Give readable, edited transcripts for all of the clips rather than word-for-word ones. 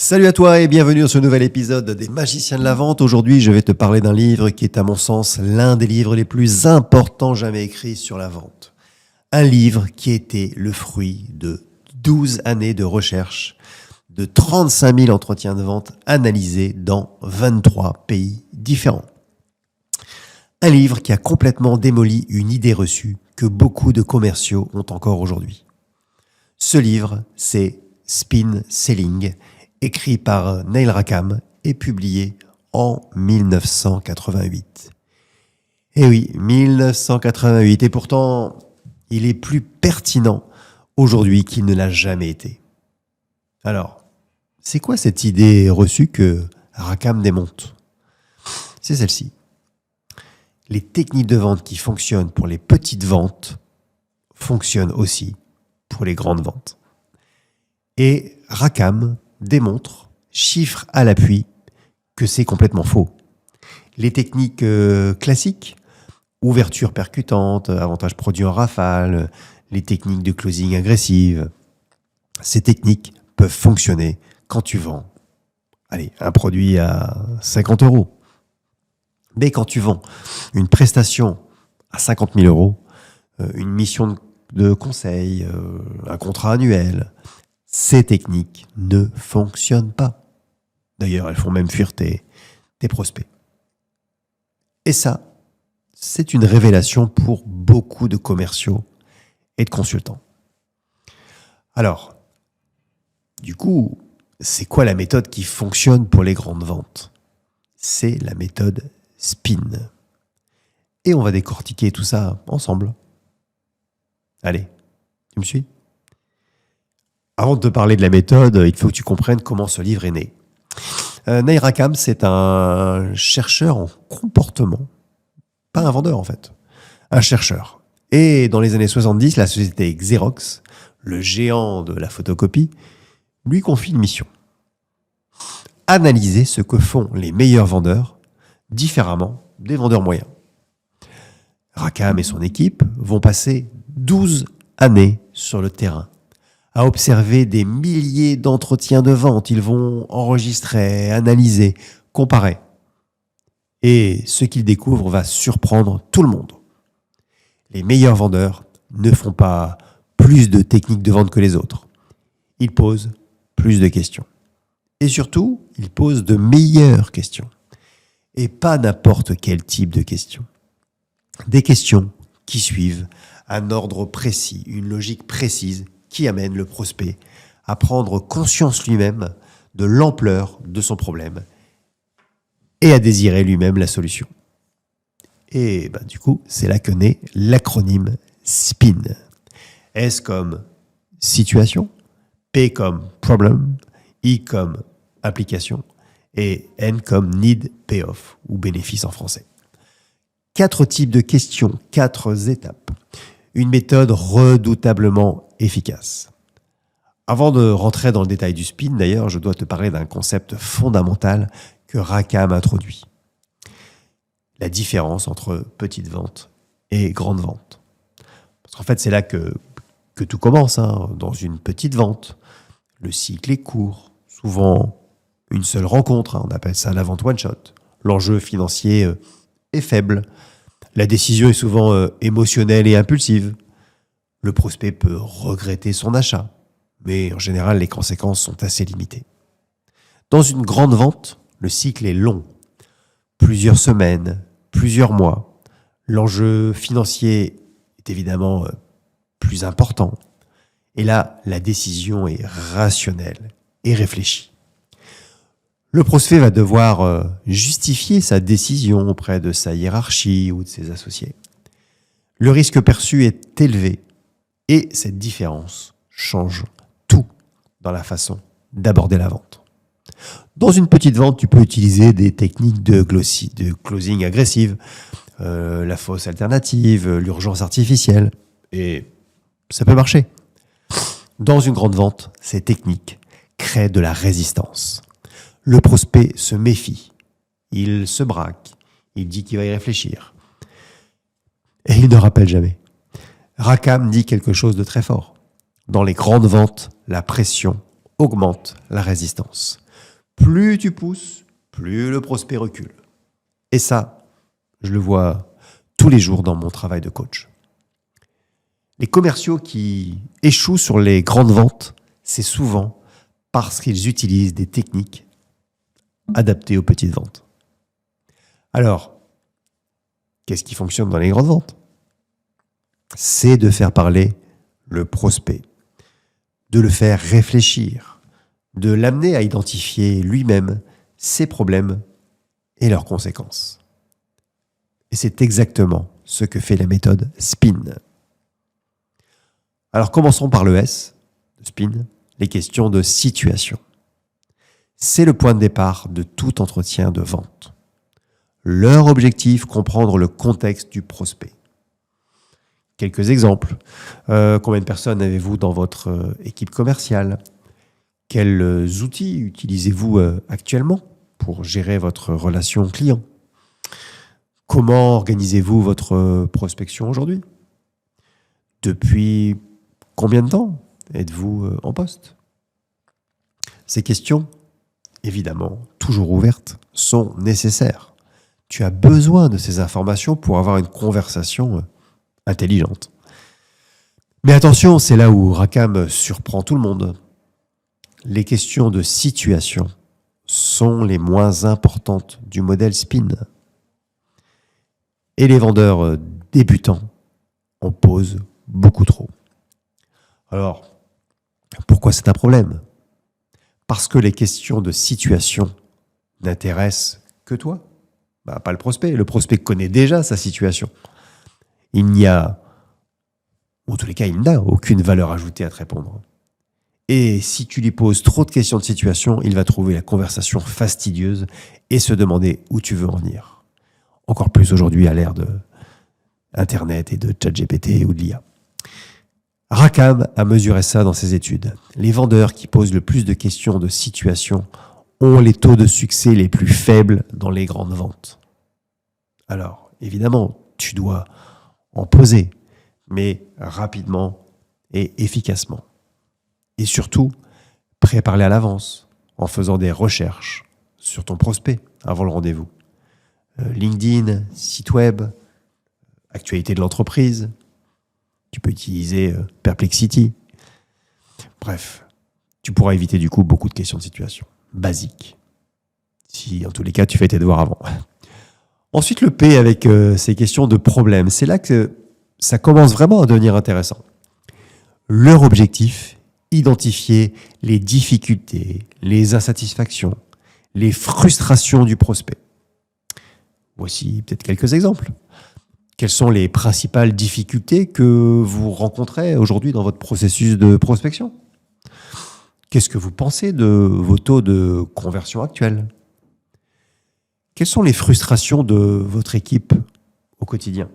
Salut à toi et bienvenue dans ce nouvel épisode des Magiciens de la Vente. Aujourd'hui, je vais te parler d'un livre qui est à mon sens l'un des livres les plus importants jamais écrits sur la vente. Un livre qui a été le fruit de 12 années de recherche, de 35 000 entretiens de vente analysés dans 23 pays différents. Un livre qui a complètement démoli une idée reçue que beaucoup de commerciaux ont encore aujourd'hui. Ce livre, c'est Spin Selling, écrit par Neil Rackham et publié en 1988. Eh oui, 1988. Et pourtant, il est plus pertinent aujourd'hui qu'il ne l'a jamais été. Alors, c'est quoi cette idée reçue que Rackham démonte ? C'est celle-ci. Les techniques de vente qui fonctionnent pour les petites ventes fonctionnent aussi pour les grandes ventes. Et Rackham démontre, chiffres à l'appui, que c'est complètement faux. Les techniques classiques, ouverture percutante, avantage produit en rafale, les techniques de closing agressive, ces techniques peuvent fonctionner quand tu vends un produit à 50 €. Mais quand tu vends une prestation à 50 000 €, une mission de conseil, un contrat annuel, ces techniques ne fonctionnent pas. D'ailleurs, elles font même fuir tes prospects. Et ça, c'est une révélation pour beaucoup de commerciaux et de consultants. Alors, du coup, c'est quoi la méthode qui fonctionne pour les grandes ventes ? C'est la méthode SPIN. Et on va décortiquer tout ça ensemble. Allez, tu me suis ? Avant de te parler de la méthode, il faut que tu comprennes comment ce livre est né. Neil Rackham, c'est un chercheur en comportement, pas un vendeur en fait, un chercheur. Et dans les années 70, la société Xerox, le géant de la photocopie, lui confie une mission. Analyser ce que font les meilleurs vendeurs différemment des vendeurs moyens. Rackham et son équipe vont passer 12 années sur le terrain à observer des milliers d'entretiens de vente. Ils vont enregistrer, analyser, comparer. Et ce qu'ils découvrent va surprendre tout le monde. Les meilleurs vendeurs ne font pas plus de techniques de vente que les autres. Ils posent plus de questions. Et surtout, ils posent de meilleures questions. Et pas n'importe quel type de questions. Des questions qui suivent un ordre précis, une logique précise qui amène le prospect à prendre conscience lui-même de l'ampleur de son problème et à désirer lui-même la solution. Et du coup, c'est là que naît l'acronyme SPIN. S comme situation, P comme problem, I comme application et N comme need payoff ou bénéfice en français. 4 types de questions, 4 étapes. Une méthode redoutablement efficace. Avant de rentrer dans le détail du SPIN, d'ailleurs, je dois te parler d'un concept fondamental que Rackham introduit. La différence entre petite vente et grande vente. Parce qu'en fait, c'est là que tout commence. Dans une petite vente, le cycle est court. Souvent, une seule rencontre. On appelle ça la vente one-shot. L'enjeu financier est faible. La décision est souvent émotionnelle et impulsive. Le prospect peut regretter son achat, mais en général, les conséquences sont assez limitées. Dans une grande vente, le cycle est long. Plusieurs semaines, plusieurs mois. L'enjeu financier est évidemment plus important. Et là, la décision est rationnelle et réfléchie. Le prospect va devoir justifier sa décision auprès de sa hiérarchie ou de ses associés. Le risque perçu est élevé et cette différence change tout dans la façon d'aborder la vente. Dans une petite vente, tu peux utiliser des techniques de closing agressive, la fausse alternative, l'urgence artificielle, et ça peut marcher. Dans une grande vente, ces techniques créent de la résistance. Le prospect se méfie, il se braque, il dit qu'il va y réfléchir. Et il ne rappelle jamais. Rackham dit quelque chose de très fort. Dans les grandes ventes, la pression augmente la résistance. plus tu pousses, plus le prospect recule. Et ça, je le vois tous les jours dans mon travail de coach. Les commerciaux qui échouent sur les grandes ventes, c'est souvent parce qu'ils utilisent des techniques adaptées aux petites ventes. Alors, qu'est-ce qui fonctionne dans les grandes ventes? C'est de faire parler le prospect, de le faire réfléchir, de l'amener à identifier lui-même ses problèmes et leurs conséquences. Et c'est exactement ce que fait la méthode SPIN. Alors commençons par le S, de SPIN, les questions de situation. C'est le point de départ de tout entretien de vente. Leur objectif, comprendre le contexte du prospect. Quelques exemples. Combien de personnes avez-vous dans votre équipe commerciale? Quels outils utilisez-vous actuellement pour gérer votre relation client? Comment organisez-vous votre prospection aujourd'hui? Depuis combien de temps êtes-vous en poste? Ces questions, évidemment, toujours ouvertes, sont nécessaires. Tu as besoin de ces informations pour avoir une conversation intelligente. Mais attention, c'est là où Rackham surprend tout le monde. Les questions de situation sont les moins importantes du modèle SPIN. Et les vendeurs débutants en posent beaucoup trop. Alors, pourquoi c'est un problème? Parce que les questions de situation n'intéressent que toi. Pas le prospect. Le prospect connaît déjà sa situation. Il n'y a, ou en tous les cas, il n'a aucune valeur ajoutée à te répondre. Et si tu lui poses trop de questions de situation, il va trouver la conversation fastidieuse et se demander où tu veux en venir. Encore plus aujourd'hui à l'ère de Internet et de ChatGPT ou de l'IA. Rackham a mesuré ça dans ses études. Les vendeurs qui posent le plus de questions de situation ont les taux de succès les plus faibles dans les grandes ventes. Alors, évidemment, tu dois en poser, mais rapidement et efficacement. Et surtout, prépare-les à l'avance en faisant des recherches sur ton prospect avant le rendez-vous. LinkedIn, site web, actualité de l'entreprise. Tu peux utiliser Perplexity. Bref, tu pourras éviter du coup beaucoup de questions de situation basiques. Si en tous les cas tu fais tes devoirs avant. Ensuite le P avec ces questions de problèmes. C'est là que ça commence vraiment à devenir intéressant. Leur objectif, identifier les difficultés, les insatisfactions, les frustrations du prospect. Voici peut-être quelques exemples. Quelles sont les principales difficultés que vous rencontrez aujourd'hui dans votre processus de prospection? Qu'est-ce que vous pensez de vos taux de conversion actuels? Quelles sont les frustrations de votre équipe au quotidien?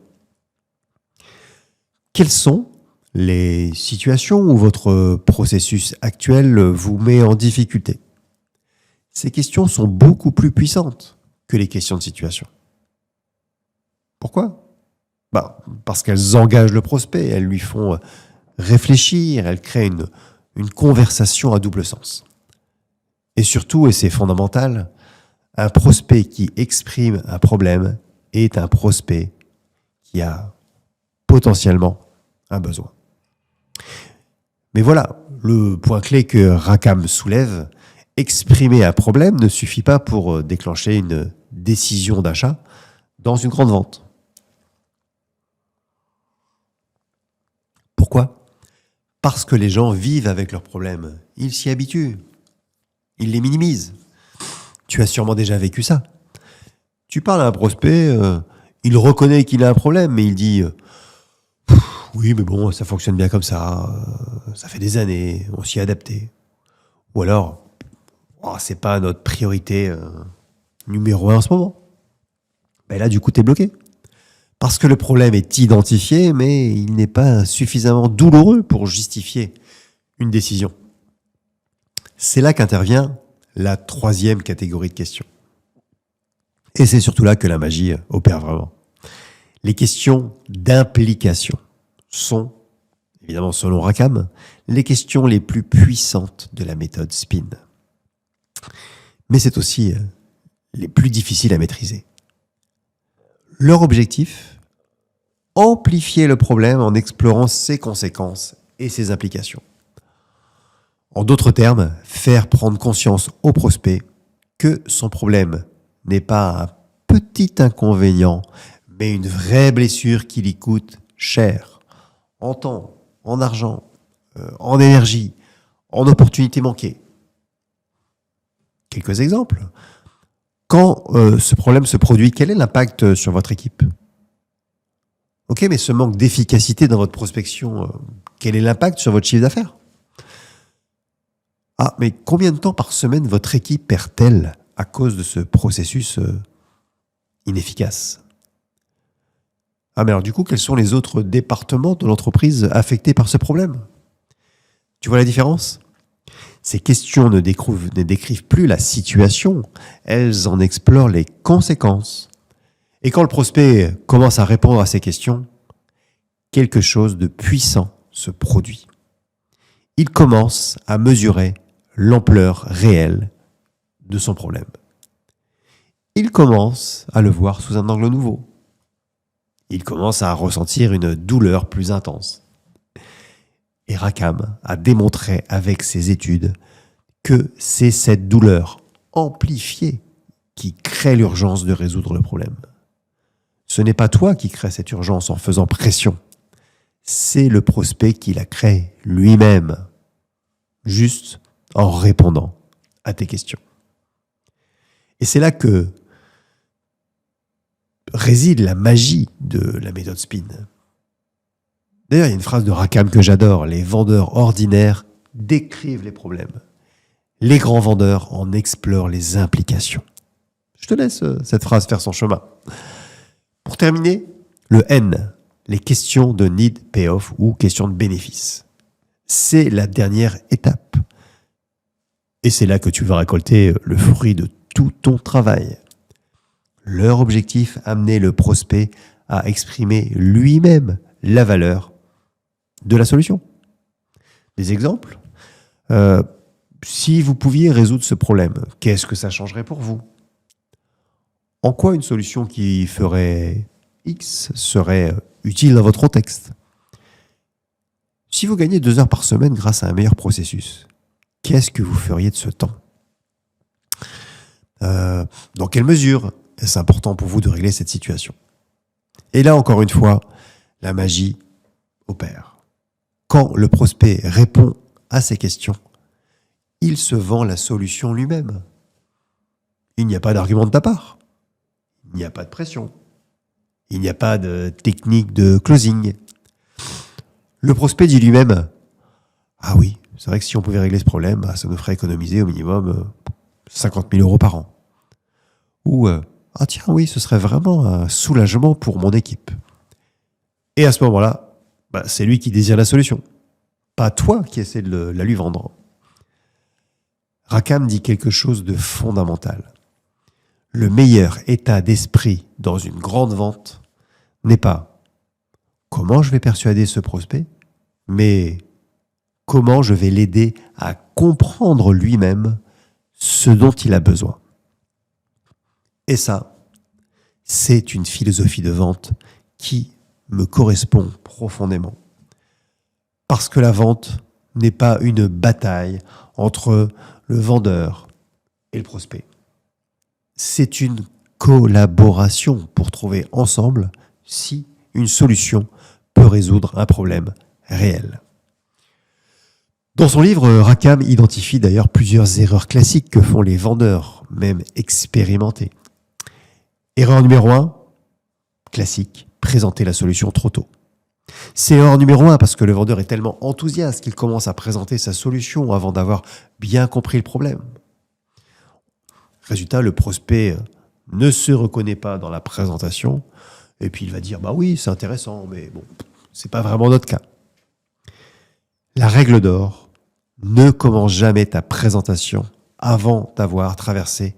Quelles sont les situations où votre processus actuel vous met en difficulté? Ces questions sont beaucoup plus puissantes que les questions de situation. Pourquoi? Parce qu'elles engagent le prospect, elles lui font réfléchir, elles créent une conversation à double sens. Et surtout, et c'est fondamental, un prospect qui exprime un problème est un prospect qui a potentiellement un besoin. Mais voilà, le point clé que Rackham soulève, exprimer un problème ne suffit pas pour déclencher une décision d'achat dans une grande vente. Pourquoi? Parce que les gens vivent avec leurs problèmes. Ils s'y habituent. Ils les minimisent. Tu as sûrement déjà vécu ça. Tu parles à un prospect, il reconnaît qu'il a un problème, mais il dit oui, mais bon, ça fonctionne bien comme ça. Ça fait des années, on s'y est adapté. Ou alors, c'est pas notre priorité numéro 1 en ce moment. Ben là, du coup, t'es bloqué. Parce que le problème est identifié, mais il n'est pas suffisamment douloureux pour justifier une décision. C'est là qu'intervient la troisième catégorie de questions. Et c'est surtout là que la magie opère vraiment. Les questions d'implication sont, évidemment selon Rackham, les questions les plus puissantes de la méthode SPIN. mais c'est aussi les plus difficiles à maîtriser. Leur objectif, amplifier le problème en explorant ses conséquences et ses implications. En d'autres termes, faire prendre conscience au prospect que son problème n'est pas un petit inconvénient, mais une vraie blessure qui lui coûte cher, en temps, en argent, en énergie, en opportunités manquées. Quelques exemples. Quand ce problème se produit, quel est l'impact sur votre équipe ? Ok, mais ce manque d'efficacité dans votre prospection, quel est l'impact sur votre chiffre d'affaires ? Ah, mais combien de temps par semaine votre équipe perd-elle à cause de ce processus inefficace ? Ah, mais alors du coup, quels sont les autres départements de l'entreprise affectés par ce problème ? Tu vois la différence ? Ces questions ne décrivent plus la situation, elles en explorent les conséquences. Et quand le prospect commence à répondre à ces questions, quelque chose de puissant se produit. Il commence à mesurer l'ampleur réelle de son problème. Il commence à le voir sous un angle nouveau. Il commence à ressentir une douleur plus intense. Et Rackham a démontré avec ses études que c'est cette douleur amplifiée qui crée l'urgence de résoudre le problème. Ce n'est pas toi qui crée cette urgence en faisant pression. C'est le prospect qui la crée lui-même, juste en répondant à tes questions. Et c'est là que réside la magie de la méthode SPIN. D'ailleurs, il y a une phrase de Rackham que j'adore. Les vendeurs ordinaires décrivent les problèmes. Les grands vendeurs en explorent les implications. Je te laisse cette phrase faire son chemin. Pour terminer, le N, les questions de need payoff ou questions de bénéfice. C'est la dernière étape. Et c'est là que tu vas récolter le fruit de tout ton travail. Leur objectif, amener le prospect à exprimer lui-même la valeur de la solution. Des exemples ? Si vous pouviez résoudre ce problème, qu'est-ce que ça changerait pour vous ? En quoi une solution qui ferait X serait utile dans votre contexte ? Si vous gagnez 2 heures par semaine grâce à un meilleur processus, qu'est-ce que vous feriez de ce temps ? Dans quelle mesure est-ce important pour vous de régler cette situation ? Et là, encore une fois, la magie opère. Quand le prospect répond à ces questions, il se vend la solution lui-même. Il n'y a pas d'argument de ta part. Il n'y a pas de pression. Il n'y a pas de technique de closing. Le prospect dit lui-même « Ah oui, c'est vrai que si on pouvait régler ce problème, ça nous ferait économiser au minimum 50 000 euros par an. » Ou « Ah tiens, oui, ce serait vraiment un soulagement pour mon équipe. » Et à ce moment-là, c'est lui qui désire la solution. Pas toi qui essaie de la lui vendre. Rackham dit quelque chose de fondamental. Le meilleur état d'esprit dans une grande vente n'est pas comment je vais persuader ce prospect, mais comment je vais l'aider à comprendre lui-même ce dont il a besoin. Et ça, c'est une philosophie de vente qui me correspond profondément. Parce que la vente n'est pas une bataille entre le vendeur et le prospect. C'est une collaboration pour trouver ensemble si une solution peut résoudre un problème réel. Dans son livre, Rackham identifie d'ailleurs plusieurs erreurs classiques que font les vendeurs, même expérimentés. Erreur numéro 1, classique, présenter la solution trop tôt. C'est erreur numéro 1 parce que le vendeur est tellement enthousiaste qu'il commence à présenter sa solution avant d'avoir bien compris le problème. Résultat, le prospect ne se reconnaît pas dans la présentation et puis il va dire « Bah oui, c'est intéressant, mais bon, c'est pas vraiment notre cas. » La règle d'or, ne commence jamais ta présentation avant d'avoir traversé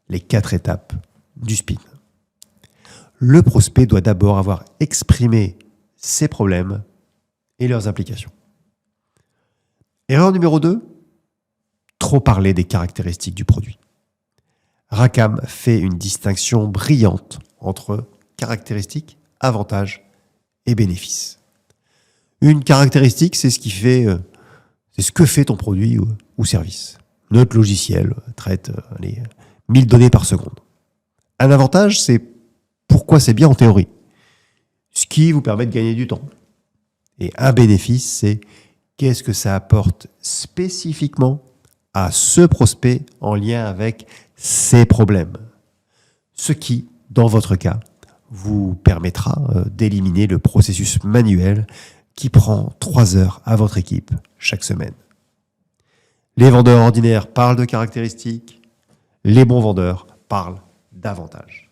les 4 étapes du SPIN. Le prospect doit d'abord avoir exprimé ses problèmes et leurs implications. Erreur numéro 2, trop parler des caractéristiques du produit. Rackham fait une distinction brillante entre caractéristiques, avantages et bénéfices. Une caractéristique, c'est ce que fait ton produit ou service. Notre logiciel traite 1000 données par seconde. Un avantage, c'est pourquoi c'est bien en théorie, ce qui vous permet de gagner du temps. Et un bénéfice, c'est qu'est-ce que ça apporte spécifiquement à ce prospect en lien avec ses problèmes. Ce qui, dans votre cas, vous permettra d'éliminer le processus manuel qui prend 3 heures à votre équipe chaque semaine. Les vendeurs ordinaires parlent de caractéristiques, les bons vendeurs parlent d'avantages.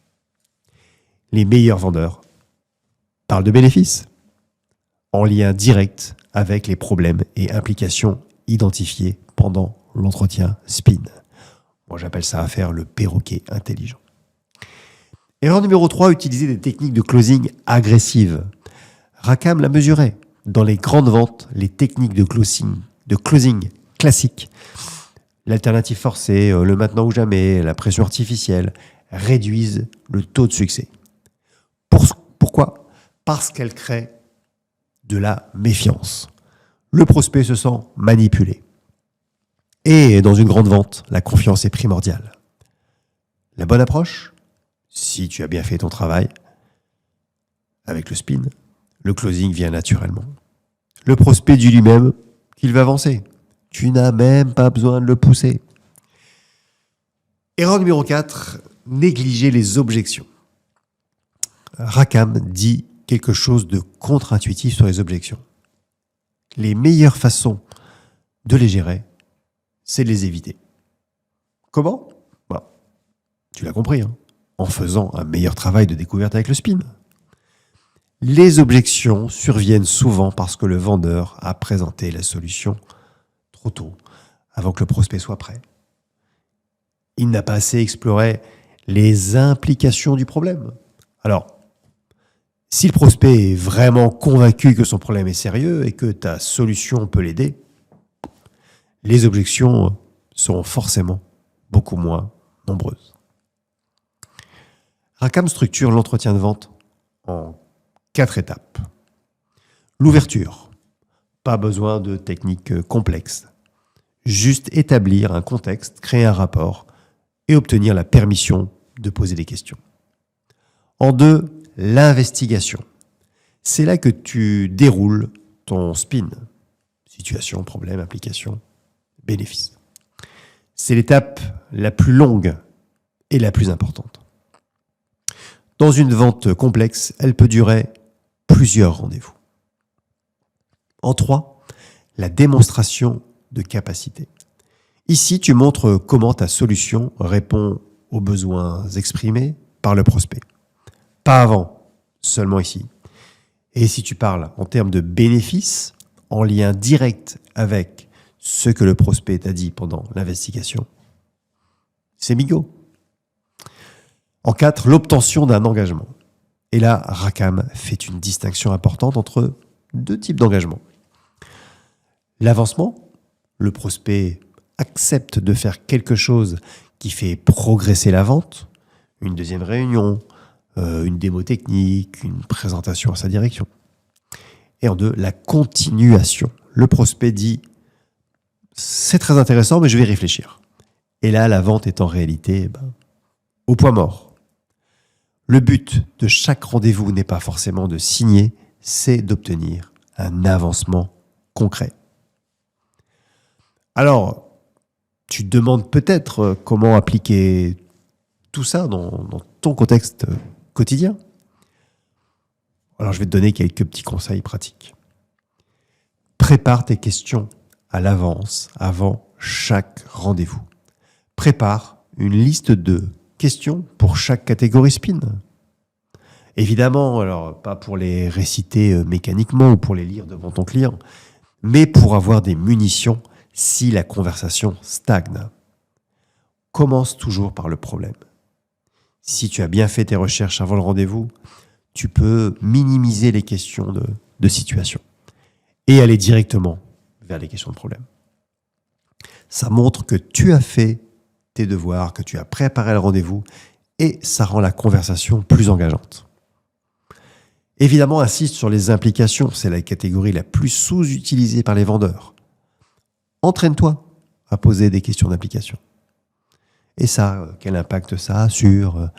Les meilleurs vendeurs parlent de bénéfices, en lien direct avec les problèmes et implications identifiés pendant l'entretien SPIN. Moi, j'appelle ça à faire le perroquet intelligent. Erreur numéro 3, utiliser des techniques de closing agressives. Rackham l'a mesuré. Dans les grandes ventes, les techniques de closing classiques, l'alternative forcée, le maintenant ou jamais, la pression artificielle, réduisent le taux de succès. Pourquoi ? Parce qu'elles créent de la méfiance. Le prospect se sent manipulé. Et dans une grande vente, la confiance est primordiale. La bonne approche, si tu as bien fait ton travail, avec le SPIN, le closing vient naturellement. Le prospect dit lui-même qu'il va avancer. Tu n'as même pas besoin de le pousser. Erreur numéro 4, négliger les objections. Rackham dit quelque chose de contre-intuitif sur les objections. Les meilleures façons de les gérer, c'est de les éviter. Comment ? Tu l'as compris, en faisant un meilleur travail de découverte avec le SPIN. Les objections surviennent souvent parce que le vendeur a présenté la solution trop tôt, avant que le prospect soit prêt. Il n'a pas assez exploré les implications du problème. Alors, si le prospect est vraiment convaincu que son problème est sérieux et que ta solution peut l'aider, les objections seront forcément beaucoup moins nombreuses. Rackham structure l'entretien de vente en 4 étapes. L'ouverture. Pas besoin de techniques complexes. Juste établir un contexte, créer un rapport et obtenir la permission de poser des questions. En 2, l'investigation. C'est là que tu déroules ton SPIN. Situation, problème, application, bénéfice. C'est l'étape la plus longue et la plus importante. Dans une vente complexe, elle peut durer plusieurs rendez-vous. En 3, la démonstration de capacité. Ici, tu montres comment ta solution répond aux besoins exprimés par le prospect. Pas avant, seulement ici. Et si tu parles en termes de bénéfices, en lien direct avec ce que le prospect t'a dit pendant l'investigation, c'est bingo. En 4, l'obtention d'un engagement. Et là, Rackham fait une distinction importante entre 2 types d'engagement. L'avancement, le prospect accepte de faire quelque chose qui fait progresser la vente, une deuxième réunion, une démo technique, une présentation à sa direction. Et en 2, la continuation. Le prospect dit « c'est très intéressant, mais je vais y réfléchir ». Et là, la vente est en réalité au point mort. Le but de chaque rendez-vous n'est pas forcément de signer, c'est d'obtenir un avancement concret. Alors, tu te demandes peut-être comment appliquer tout ça dans ton contexte quotidien. Alors, je vais te donner quelques petits conseils pratiques. Prépare tes questions à l'avance, avant chaque rendez-vous. Prépare une liste de questions pour chaque catégorie SPIN. Évidemment, alors pas pour les réciter mécaniquement ou pour les lire devant ton client, mais pour avoir des munitions si la conversation stagne. Commence toujours par le problème. Si tu as bien fait tes recherches avant le rendez-vous, tu peux minimiser les questions de situation et aller directement vers les questions de problème. Ça montre que tu as fait tes devoirs, que tu as préparé le rendez-vous et ça rend la conversation plus engageante. Évidemment, insiste sur les implications, c'est la catégorie la plus sous-utilisée par les vendeurs. Entraîne-toi à poser des questions d'implication. Et ça, quel impact ça a sur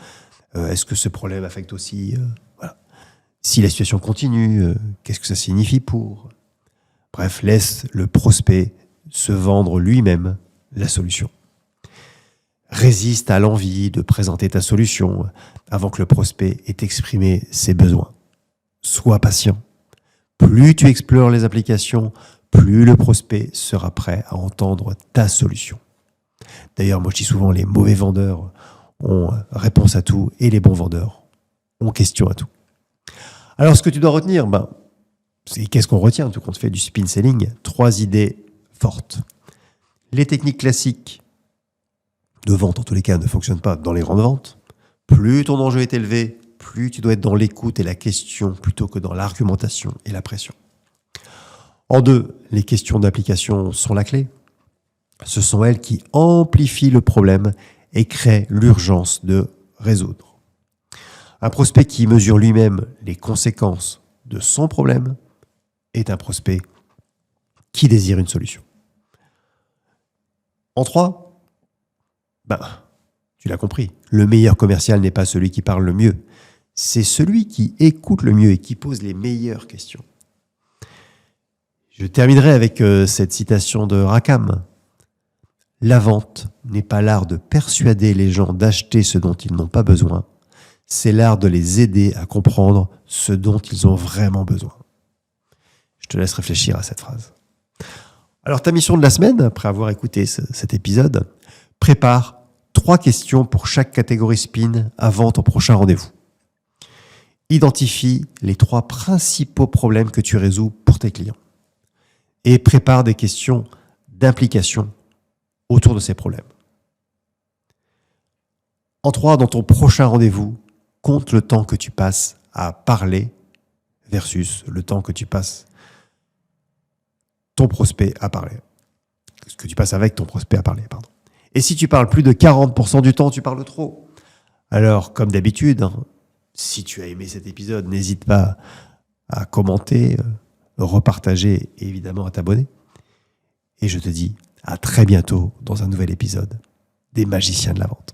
est-ce que ce problème affecte aussi voilà. Si la situation continue, qu'est-ce que ça signifie pour... Bref, laisse le prospect se vendre lui-même la solution. Résiste à l'envie de présenter ta solution avant que le prospect ait exprimé ses besoins. Sois patient. Plus tu explores les applications, plus le prospect sera prêt à entendre ta solution. D'ailleurs, moi je dis souvent, les mauvais vendeurs ont réponse à tout et les bons vendeurs ont question à tout. Alors ce que tu dois retenir, c'est qu'est-ce qu'on retient quand on fait du spin selling? 3 idées fortes. Les techniques classiques de vente, en tous les cas, ne fonctionnent pas dans les grandes ventes. Plus ton enjeu est élevé, plus tu dois être dans l'écoute et la question plutôt que dans l'argumentation et la pression. En 2, les questions d'application sont la clé. Ce sont elles qui amplifient le problème et créent l'urgence de résoudre. Un prospect qui mesure lui-même les conséquences de son problème est un prospect qui désire une solution. En 3, tu l'as compris, le meilleur commercial n'est pas celui qui parle le mieux, c'est celui qui écoute le mieux et qui pose les meilleures questions. Je terminerai avec cette citation de Rackham. La vente n'est pas l'art de persuader les gens d'acheter ce dont ils n'ont pas besoin, c'est l'art de les aider à comprendre ce dont ils ont vraiment besoin. Je te laisse réfléchir à cette phrase. Alors, ta mission de la semaine, après avoir écouté cet épisode, prépare 3 questions pour chaque catégorie spin avant ton prochain rendez-vous. Identifie les 3 principaux problèmes que tu résous pour tes clients et prépare des questions d'implication autour de ces problèmes. En 3, dans ton prochain rendez-vous, compte le temps que tu passes à parler versus le temps que tu passes ton prospect à parler. Ce que tu passes avec ton prospect à parler, pardon. Et si tu parles plus de 40% du temps, tu parles trop. Alors, comme d'habitude, si tu as aimé cet épisode, n'hésite pas à commenter, repartager et évidemment à t'abonner. Et je te dis à très bientôt dans un nouvel épisode des Magiciens de la Vente.